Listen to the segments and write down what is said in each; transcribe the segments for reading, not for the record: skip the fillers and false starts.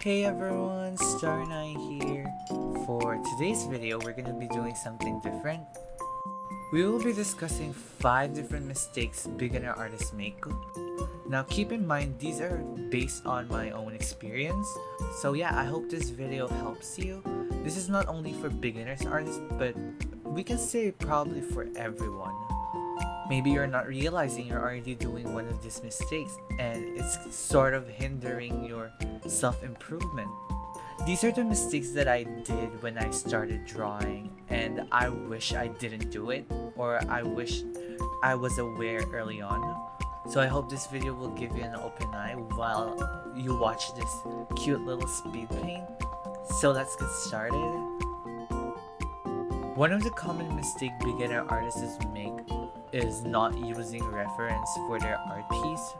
Hey everyone, Star9 here. For today's video, we're gonna be doing something different. We will be discussing 5 different mistakes beginner artists make. Now keep in mind, these are based on my own experience. So yeah, I hope this video helps you. This is not only for beginners artists, but we can say probably for everyone. Maybe you're not realizing you're already doing one of these mistakes and it's sort of hindering your self-improvement. These are the mistakes that I did when I started drawing, and I wish I didn't do it, or I wish I was aware early on. So I hope this video will give you an open eye while you watch this cute little speed paint. So let's get started. One of the common mistakes beginner artists make is not using reference for their art piece.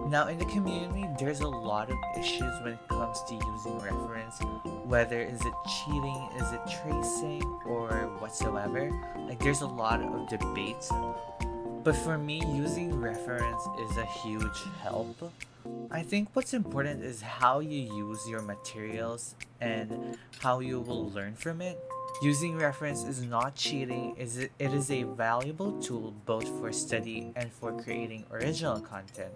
Now in the community, there's a lot of issues when it comes to using reference, whether is it cheating, is it tracing, or whatsoever. Like there's a lot of debates. But for me, using reference is a huge help. I think what's important is how you use your materials and how you will learn from it. Using reference is not cheating, it is a valuable tool both for study and for creating original content.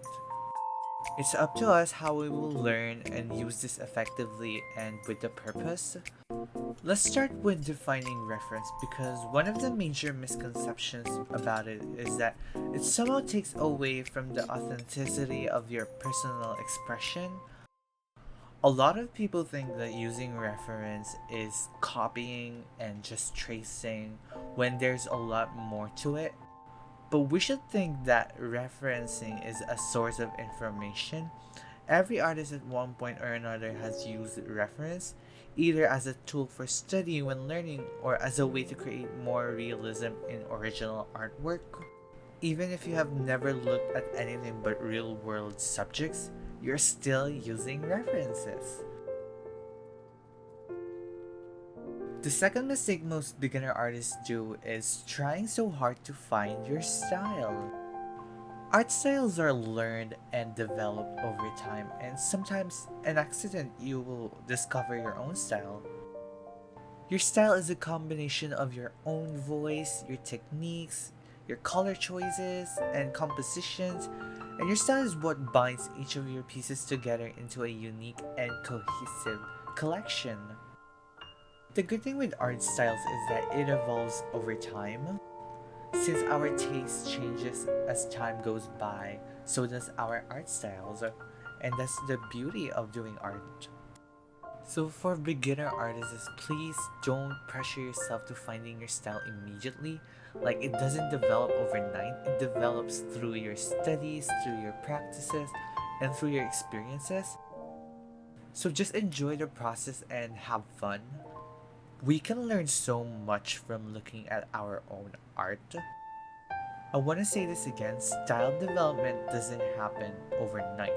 It's up to us how we will learn and use this effectively and with the purpose. Let's start with defining reference, because one of the major misconceptions about it is that it somehow takes away from the authenticity of your personal expression. A lot of people think that using reference is copying and just tracing when there's a lot more to it. But we should think that referencing is a source of information. Every artist at one point or another has used reference, either as a tool for study when learning or as a way to create more realism in original artwork. Even if you have never looked at anything but real-world subjects, you're still using references. The second mistake most beginner artists do is trying so hard to find your style. Art styles are learned and developed over time, and sometimes an accident you will discover your own style. Your style is a combination of your own voice, your techniques, your color choices, and compositions, and your style is what binds each of your pieces together into a unique and cohesive collection. The good thing with art styles is that it evolves over time. Since our taste changes as time goes by, so does our art styles, and that's the beauty of doing art. So for beginner artists, please don't pressure yourself to finding your style immediately. Like, it doesn't develop overnight, it develops through your studies, through your practices, and through your experiences. So just enjoy the process and have fun. We can learn so much from looking at our own art. I want to say this again, style development doesn't happen overnight.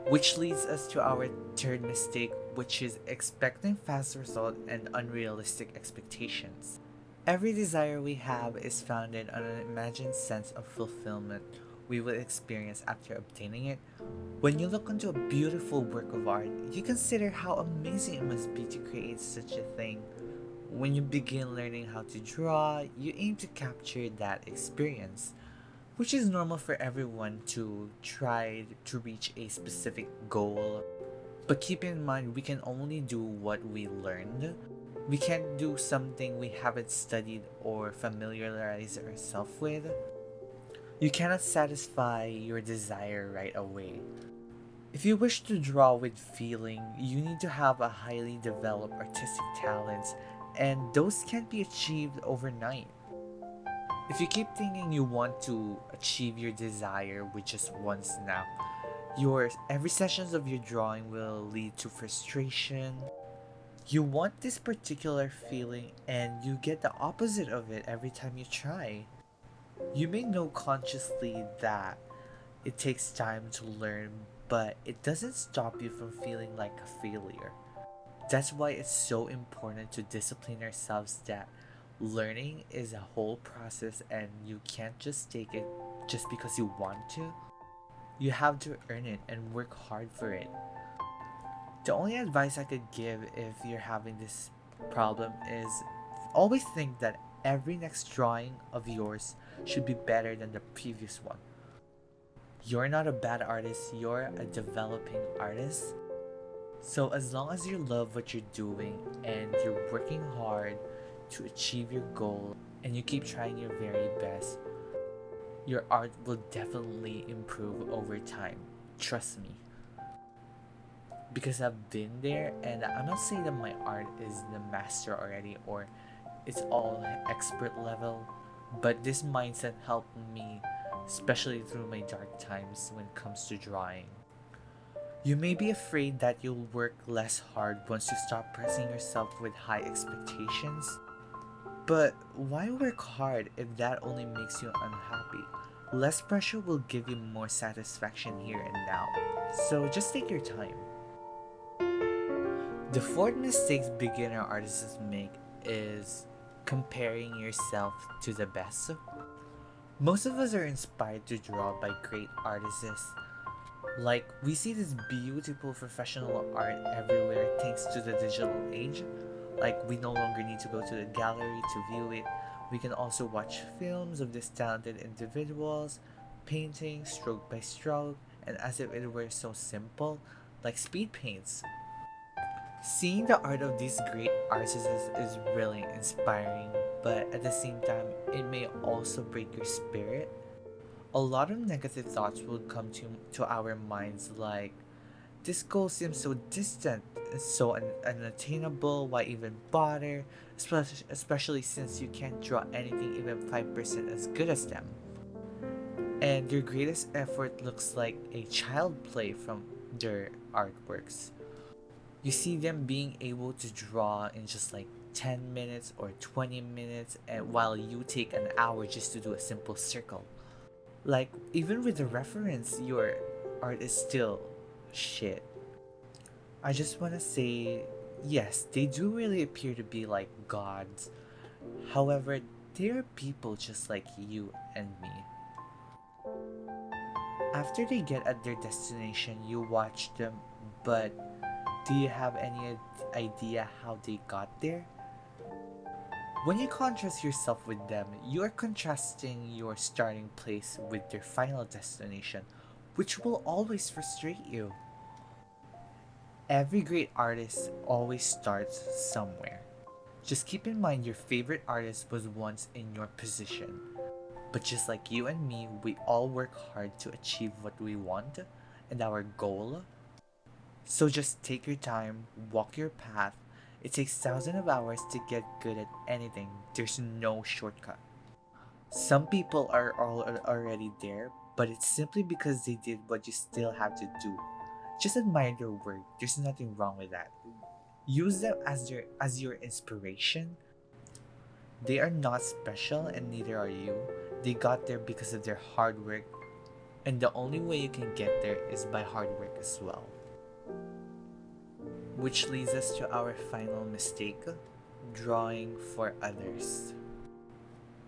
Which leads us to our third mistake, which is expecting fast results and unrealistic expectations. Every desire we have is founded on an imagined sense of fulfillment we will experience after obtaining it. When you look into a beautiful work of art, you consider how amazing it must be to create such a thing. When you begin learning how to draw, you aim to capture that experience, which is normal for everyone to try to reach a specific goal. But keep in mind, we can only do what we learned. We can't do something we haven't studied or familiarized ourselves with. You cannot satisfy your desire right away. If you wish to draw with feeling, you need to have a highly developed artistic talents, and those can't be achieved overnight. If you keep thinking you want to achieve your desire with just one snap, your every sessions of your drawing will lead to frustration. You want this particular feeling and you get the opposite of it every time you try. You may know consciously that it takes time to learn, but it doesn't stop you from feeling like a failure. That's why it's so important to discipline ourselves that learning is a whole process and you can't just take it just because you want to. You have to earn it and work hard for it. The only advice I could give if you're having this problem is always think that every next drawing of yours should be better than the previous one. You're not a bad artist, you're a developing artist. So as long as you love what you're doing and you're working hard to achieve your goal and you keep trying your very best, your art will definitely improve over time. Trust me. Because I've been there, and I'm not saying that my art is the master already or it's all expert level, but this mindset helped me, especially through my dark times when it comes to drawing. You may be afraid that you'll work less hard once you stop pressing yourself with high expectations, but why work hard if that only makes you unhappy? Less pressure will give you more satisfaction here and now, so just take your time. The fourth mistake beginner artists make is comparing yourself to the best. Most of us are inspired to draw by great artists. Like, we see this beautiful professional art everywhere thanks to the digital age. Like, we no longer need to go to the gallery to view it. We can also watch films of these talented individuals, painting stroke by stroke, and as if it were so simple, like speed paints. Seeing the art of these great artists is really inspiring, but at the same time, it may also break your spirit. A lot of negative thoughts will come to our minds like, this goal seems so distant and so unattainable, why even bother? Especially since you can't draw anything even 5% as good as them. And your greatest effort looks like a child play from their artworks. You see them being able to draw in just like 10 minutes or 20 minutes, and while you take an hour just to do a simple circle. Like, even with the reference, your art is still shit. I just want to say, yes, they do really appear to be like gods. However, they're people just like you and me. After they get at their destination, you watch them, but do you have any idea how they got there? When you contrast yourself with them, you are contrasting your starting place with their final destination, which will always frustrate you. Every great artist always starts somewhere. Just keep in mind your favorite artist was once in your position. But just like you and me, we all work hard to achieve what we want and our goal. So just take your time, walk your path. It takes thousands of hours to get good at anything. There's no shortcut. Some people are already there, but it's simply because they did what you still have to do. Just admire their work. There's nothing wrong with that. Use them as your inspiration. They are not special and neither are you. They got there because of their hard work, and the only way you can get there is by hard work as well. Which leads us to our final mistake, drawing for others.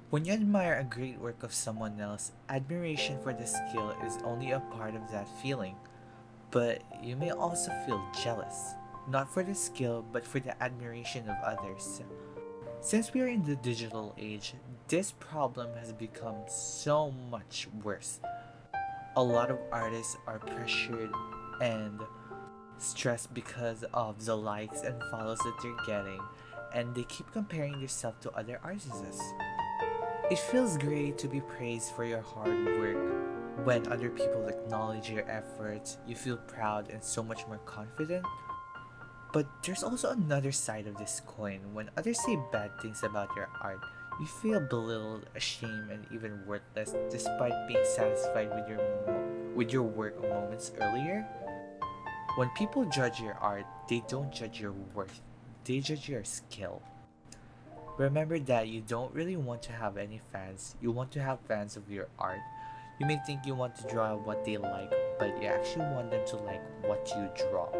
When you admire a great work of someone else, admiration for the skill is only a part of that feeling. But you may also feel jealous, not for the skill, but for the admiration of others. Since we are in the digital age, this problem has become so much worse. A lot of artists are pressured and stressed because of the likes and follows that they're getting, and they keep comparing themselves to other artists. It feels great to be praised for your hard work. When other people acknowledge your efforts, you feel proud and so much more confident. But there's also another side of this coin. When others say bad things about your art, you feel belittled, ashamed, and even worthless despite being satisfied with your work moments earlier. When people judge your art, they don't judge your worth, they judge your skill. Remember that you don't really want to have any fans, you want to have fans of your art. You may think you want to draw what they like, but you actually want them to like what you draw.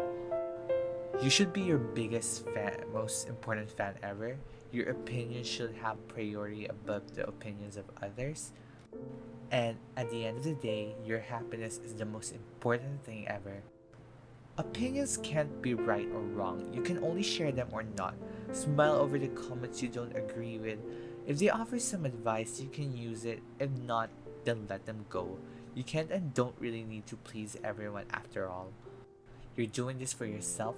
You should be your biggest fan, most important fan ever. Your opinion should have priority above the opinions of others. And at the end of the day, your happiness is the most important thing ever. Opinions can't be right or wrong. You can only share them or not. Smile over the comments you don't agree with. If they offer some advice, you can use it. If not, then let them go. You can't and don't really need to please everyone after all. You're doing this for yourself,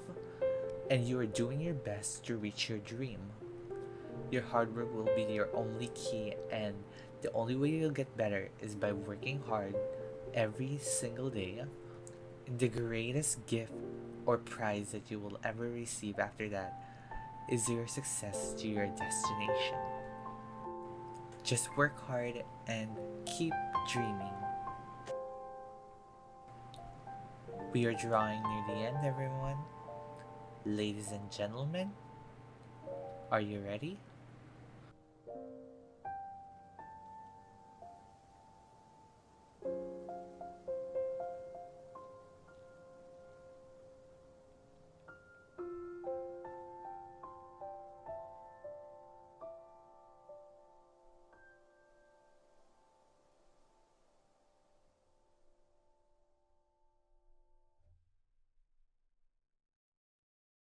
and you are doing your best to reach your dream. Your hard work will be your only key, and the only way you'll get better is by working hard every single day. The greatest gift or prize that you will ever receive after that is your success to your destination. Just work hard and keep dreaming. We are drawing near the end, everyone. Ladies and gentlemen, are you ready?